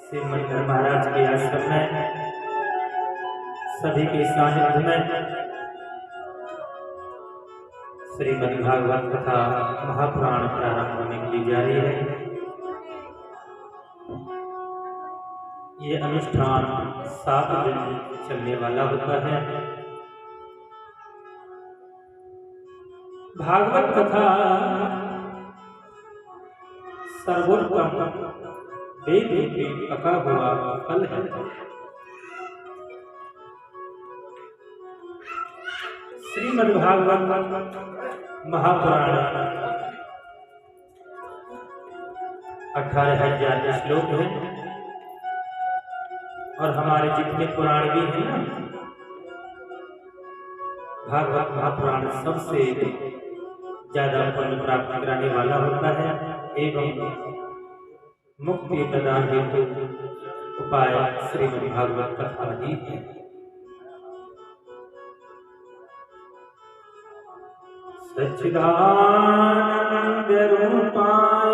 श्रीमंदिर महाराज के आश्रम में सभी के सानिध्य में श्रीमद् भागवत कथा महापुराण प्रारंभ होने के लिए जारी है। ये अनुष्ठान 7 दिन चलने वाला होता है। भागवत कथा सर्वोत्तम वेद रूपी पका हुआ फल है। श्रीमद्भागवत महापुराण 18,000 श्लोक हैं और हमारे जितने पुराण भी हैं ना, भागवत महापुराण सबसे ज्यादा पुण्य प्राप्त कराने वाला होता है एवं मुक्ति प्रदान हेतु उपाय श्रीमद् भागवत कथा ही है। सच्चिदानंद रूपाय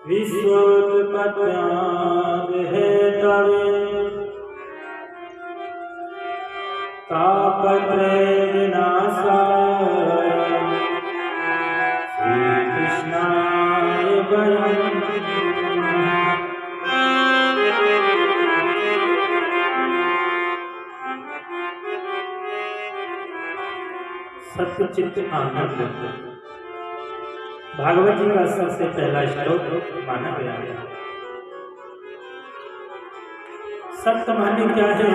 विश्वोत्पत्त्यादि हेतवे तापत्रय विनाशाय श्री कृष्णाय वयं सत्यचित आनंद भागवत जी का सबसे पहला श्लोक माना गया है। सत्य माने क्या है,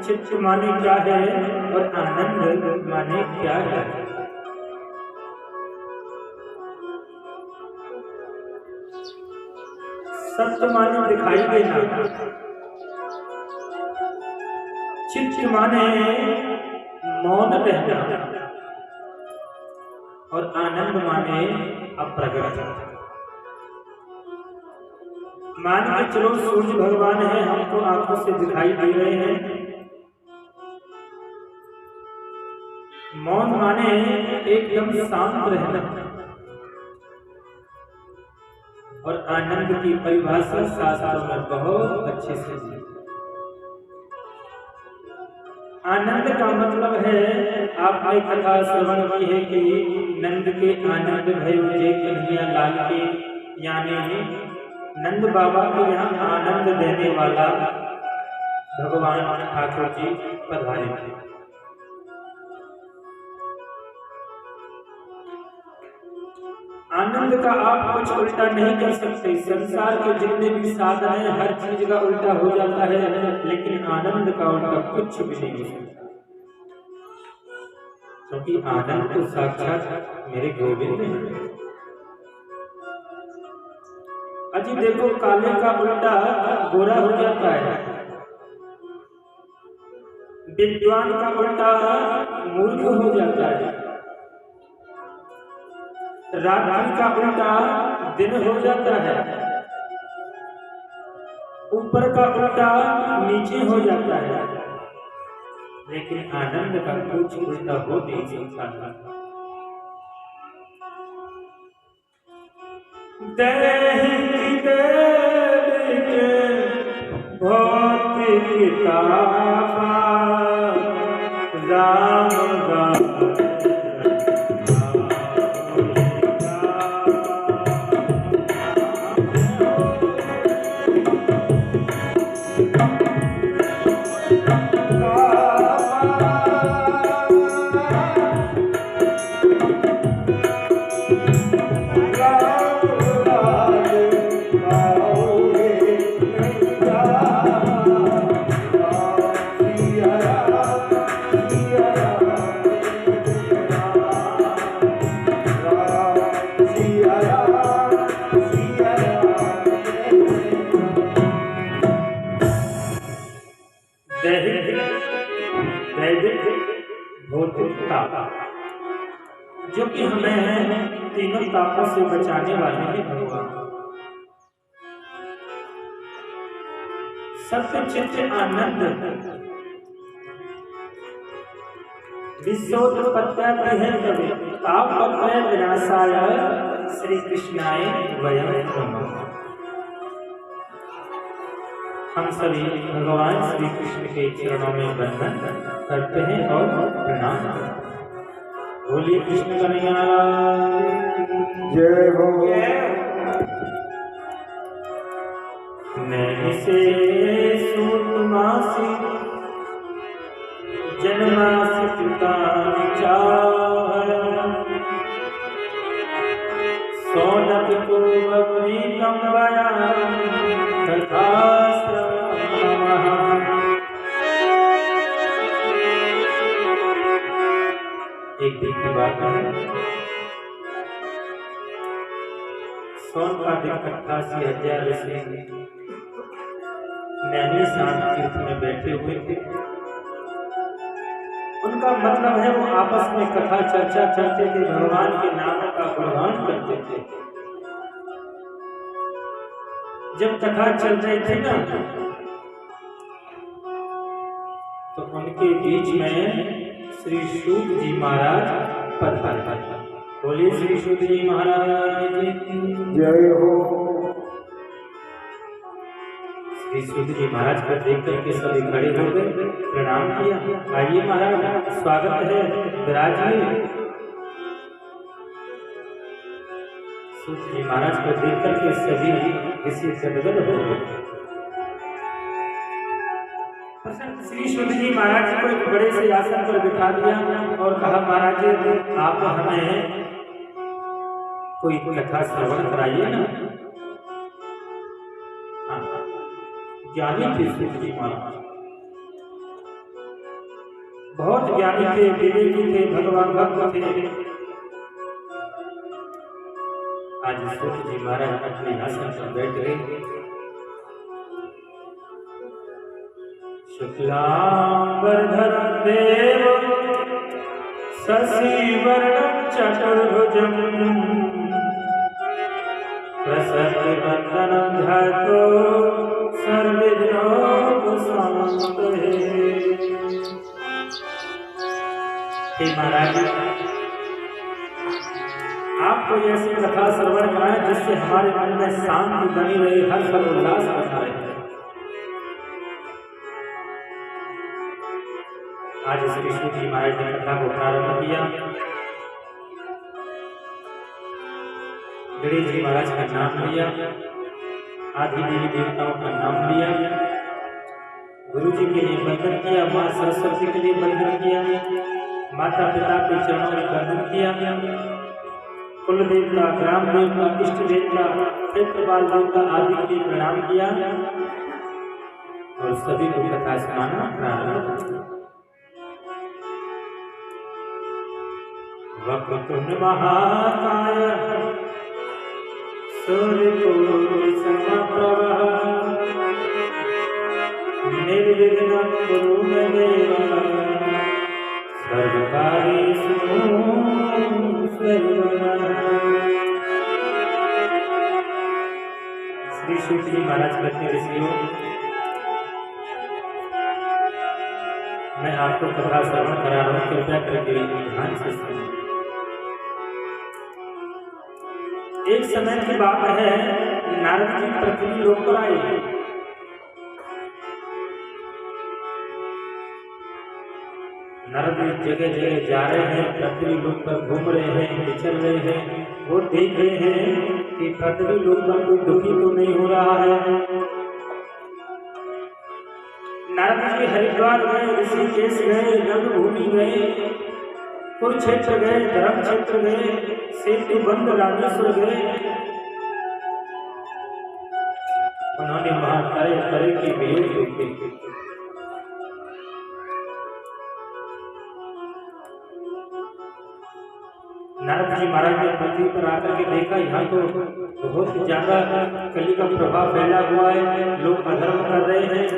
चित्त माने क्या है और आनंद माने क्या है। सत्य माने दिखाई देना, चित्त माने मौन रहना और आनंद माने अप्रगट। मान के चलो सूर्य भगवान है, हमको आंखों से दिखाई दे रहे हैं। मौन माने एकदम शांत रहना और आनंद की परिभाषा शास्त्रों में बहुत अच्छे से दी। आनंद का मतलब है, आपने कथा श्रवण की है कि नंद के आनंद भयो जय कन्हैया लाल के, यानी नंद बाबा को यहाँ आनंद देने वाला भगवान ठाकुर जी पधारे थे। आनंद का आप कुछ उल्टा नहीं कर सकते। संसार के जितने भी साधन हैं हर चीज का उल्टा हो जाता है, लेकिन आनंद का उल्टा कुछ भी नहीं हो सकता, क्योंकि आनंद तो साक्षात मेरे गोविंद हैं। अजी देखो, काले का उल्टा गोरा हो जाता है, विद्वान का उल्टा मूर्ख हो जाता है, रात्रि का उल्टा दिन हो जाता है, ऊपर का उल्टा नीचे हो जाता है, लेकिन आनंद का कुछ उल्टा हो नहीं सकता। भौतिक किताबा राम राम जो कि हमें तीनों तापों से बचाने वाले हैं भगवान। सत्य चित्त आनंद विश्वोत्पत्त्यादि हेतवे तापत्रय विनाशाय श्री कृष्णाय वयं नमः। हम सभी भगवान श्री कृष्ण के चरणों में वंदन करते हैं और प्रणाम करते हैं। बोलिए कृष्ण कन्हैया जय हो। नैन से सूत मासी जन्मासी पिता सोनक को अपनी कंबया तथा एक दिन की बात है, सोन का दिन 88,000 ऋषि नैमिषारण्य तीर्थ में बैठे हुए थे। उनका मतलब है वो आपस में कथा चर्चा करते थे, भगवान के नाम का गुणगान करते थे। जब कथा चल रही थी ना, तो उनके बीच में श्री सूत जी महाराज पधारे। बोलिए श्री सूत जी महाराज जय हो। श्री सूत जी महाराज को देख करके सभी खड़े हो गए, प्रणाम किया। आइए महाराज, स्वागत है, विराजिए। सूत जी महाराज को देख करके सभी किसी गदगद हो गए। श्री सूत जी महाराज जी को एक बड़े से आसन पर बिठा दिया और कहा, महाराज आप हमें कोई कथा श्रवण कराइए ना। ज्ञानी थे सूत जी महाराज, बहुत ज्ञानी थे, विवेकी थे, भगवान भक्त थे। आज सूत जी महाराज अपने आसन पर बैठ गए। शुक्लांबरधरं देव शशिवर्णं चतुर्भुजं प्रसन्नवदनं ध्यातो सर्वविघ्नोपशान्तये। हे महाराज, आपको ऐसी कथा श्रवण कराएं जिससे हमारे मन में शांति बनी रहे, हर्ष और उल्लास बना रहे। आज श्री सूत जी महाराज ने कथा को प्रारंभ किया। गणेश जी महाराज का नाम लिया, आदि देवी देवताओं का नाम लिया, गुरु जी के लिए वंदन किया, माँ सरस्वती के लिए वंदन किया, माता पिता के चरणों में वंदन किया, कुल देवता, ग्राम देवता, इष्ट देवता, क्षेत्रपाल देवता आदि के लिए प्रणाम किया और सभी को कथा सुनाना प्रारंभ किया। वक्रतुंड महाकाय सूर्यकोटि समप्रभः निर्विघ्नं कुरु मे देव सर्वकार्येषु सर्वदा। श्री सूत जी महाराज कहते, ऋषियों, मैं आपको कथा श्रवण करा रहा हूं, कृपया करके ध्यान से सुनिए। एक समय की बात है, नारद जी पृथ्वी लोक पर आए। नारद जगह जगह जा रहे हैं, पृथ्वी लोक पर घूम रहे हैं, विचर रहे हैं। वो देख रहे हैं कि पृथ्वी लोक पर कोई दुखी तो नहीं हो रहा है। नारद जी हरिद्वार गए, ऋषिकेश गए, रंगभूमि गए, कुरुक्षेत्र गए, धर्म क्षेत्र गए, सेतु बंद रामेश्वर गए। उन्होंने वहां तरह तरह के वियोग देखे। नारद जी महाराज ने पृथ्वी पर आकर के देखा, यहाँ तो बहुत ज्यादा कली का प्रभाव फैला हुआ है, लोग अधर्म कर रहे हैं,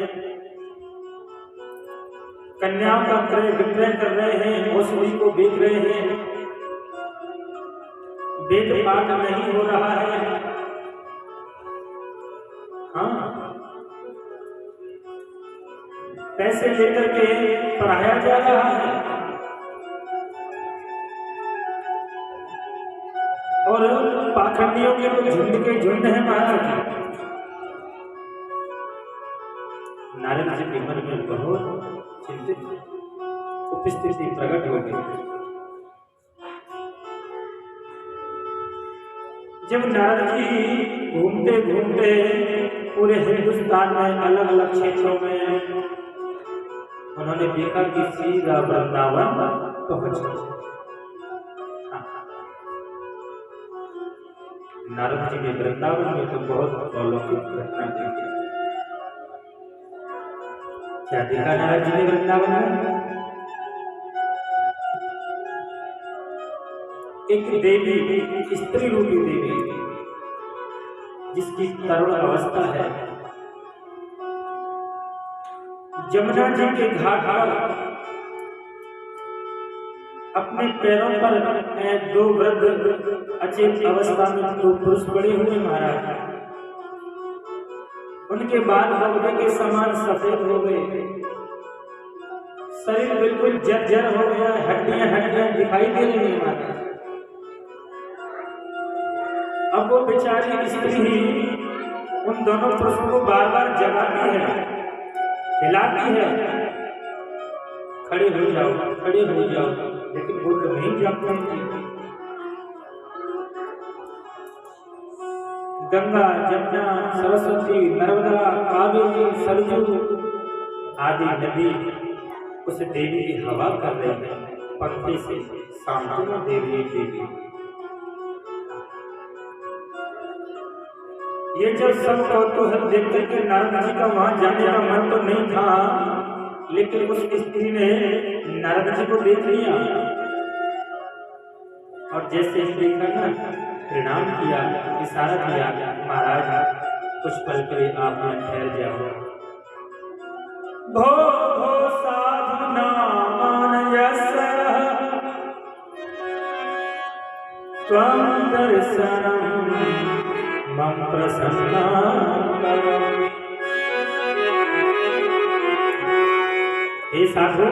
कन्याओं का क्रय विक्रय कर रहे हैं, औषधि को बेच रहे हैं, वेद पाठ नहीं हो रहा है। हाँ, पैसे लेकर के पढ़ाया जा रहा है और पाखंडियों के तो झुंड के झुंड है महाराज। नारद जी के मन में बहुत चिंतित उपस्थिति प्रकट हो गई। जब नारद जी घूमते घूमते पूरे हिंदुस्तान में अलग अलग क्षेत्रों में उन्होंने देखा कि सीधा वृंदावन पहुंच गए। नारद जी ने वृंदावन में तो बहुत अलौकिक घटना देखी। क्या देखा नारद जी ने वृंदावन में? एक देवी, स्त्री रूपी देवी, जिसकी तरुण अवस्था है, जमुना जी के घाट पर अपने पैरों पर दो वृद्ध अचेत अवस्था में दो पुरुष पड़े हुए महाराज। उनके बाल बगले के समान सफेद हो गए, शरीर बिल्कुल जर्जर हो गया, हड्डियां हड्डियां दिखाई दे रही है महाराज। अब वो बेचारी स्त्री उन दोनों पुरुषों को बार बार जगाती है, हिलाती है, खड़े हो जाओ, खड़े हो जाओ, लेकिन वो तो नहीं जागते हैं। गंगा, जमुना, सरस्वती, नर्मदा, कावेरी, सरजू आदि नदी उस देवी की हवा कर रही है, पंखे से सांत्वना दे रही है देवी। ये जब सब कौतूहल देख करके नारद जी का वहां जाने का मन तो नहीं था, लेकिन उस स्त्री ने नारद जी को देख लिया और जैसे ही देखा ना, प्रणाम किया, इशारा किया, महाराज कुछ पल के लिए आप यहाँ ठहर जाओ। भो भो साधु नामान यस्य त्वं दर्शनं मम प्रसन्ना। हे साधु,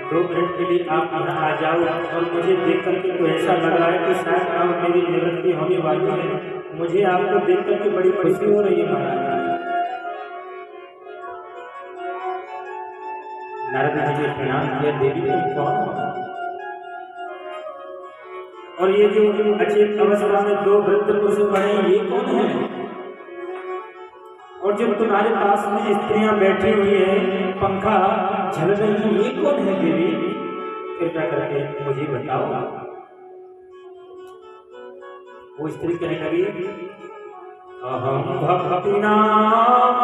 2 मिनट के लिए आप यहाँ आ जाओ और मुझे देख करके तो ऐसा लग रहा है कि शायद अब मेरी निवृत्ति होने वाली है। मुझे आपको देख करके बड़ी खुशी हो रही है महाराज। नारद जी ने प्रणाम किया, देवी तुम कौन हो? और ये जो अचेत अवस्था में 2 वृद्ध पुरुष पड़े, ये कौन है? और जब तुम्हारे पास में स्त्रियां बैठी हुई है, पंखा झल रही है, ये कौन है देवी? कृपया करके मुझे बताओ। वो स्त्री कहने लगी, अहम भक्ति नाम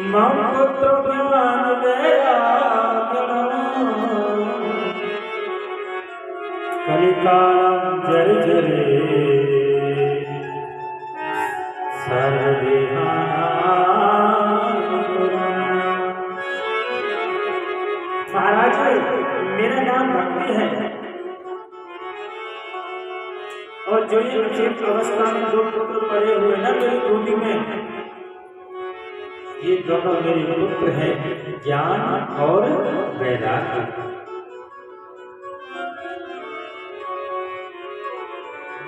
मम पुत्र ज्ञान कलिकालम जर्जरे महाराज, मेरा नाम भक्ति है और जो ये अचेत अवस्था में 2 पुत्र पड़े हुए ना मेरी गोदी में, ये दोनों मेरे पुत्र हैं, ज्ञान और वैराग्य।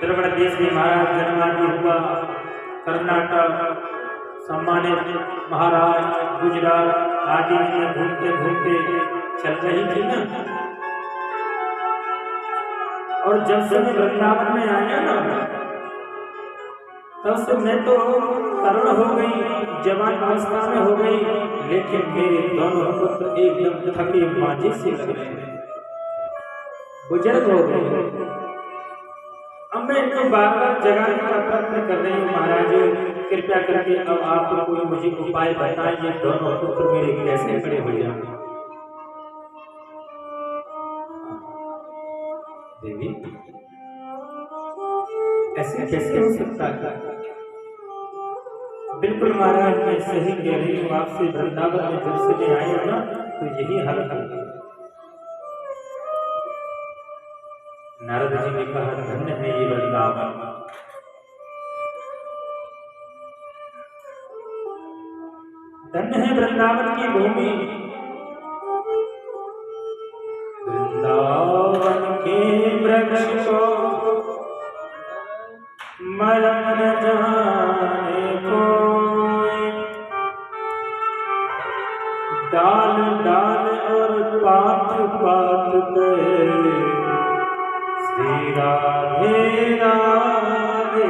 द्रविड़ देश में महाराज जन्मादि हुआ, कर्नाटक सम्मानित महाराज, गुजरात आदि में घूमते घूमते चल रही थी ना। और जब से मैं वृंदावन में आया ना, तब से मैं तो तरुण हो गई, जवान अवस्था में हो गई, लेकिन मेरे दोनों पुत्र एकदम थके मांझे से लग रहे हैं, बुजुर्ग हो गए। अब मैं इनको बार बार जगाने का प्रयत्न कर रही हूँ, महाराज कृपया करके अब आप कोई मुझे उपाय बताएं, ये दोनों पुत्र मेरे कैसे खड़े हो जाएंगे। देवी, ऐसे कैसे हो सकता है? बिल्कुल महाराज, मैं सही कह रही हूँ आपसे। वृंदावन में जब से मैं आई हूँ ना, तो यही हाल है। नारद जी ने कहा, धन्य है ये वृंदावन, धन्य है वृंदावन की भूमि। वृंदावन के वृक्ष को पे श्री राधे राधे।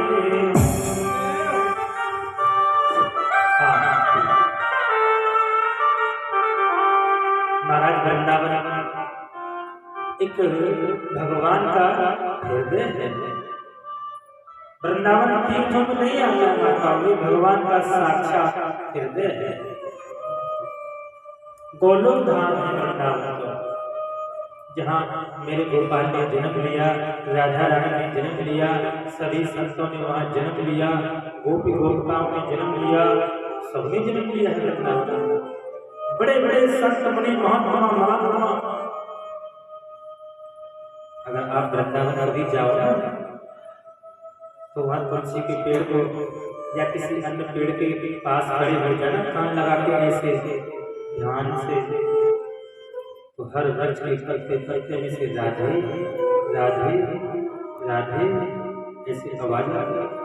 महाराज वृंदावन एक भगवान का हृदय है। वृंदावन तीर्थों में नहीं आया माता, वे भगवान का साक्षात हृदय है। गोलोक धाम है वृंदावन का, जहाँ मेरे गोपाल ने जन्म लिया, राधा रानी ने जन्म लिया, सभी संतों ने वहाँ जन्म लिया, गोपी गोपिकाओं ने जन्म लिया, सबने जन्म लिया है वृंदावन। बड़े बड़े संत बड़े महात्मा, अगर आप वृंदावन कभी जाओ ना तो वहाँ तुलसी के पेड़ को या किसी अन्य पेड़ के पास खड़े हो जाना, कान लगा के ऐसे ध्यान से, तो हर वृक्ष के करते करते में से राधे राधे राधे ऐसी आवाज आती है।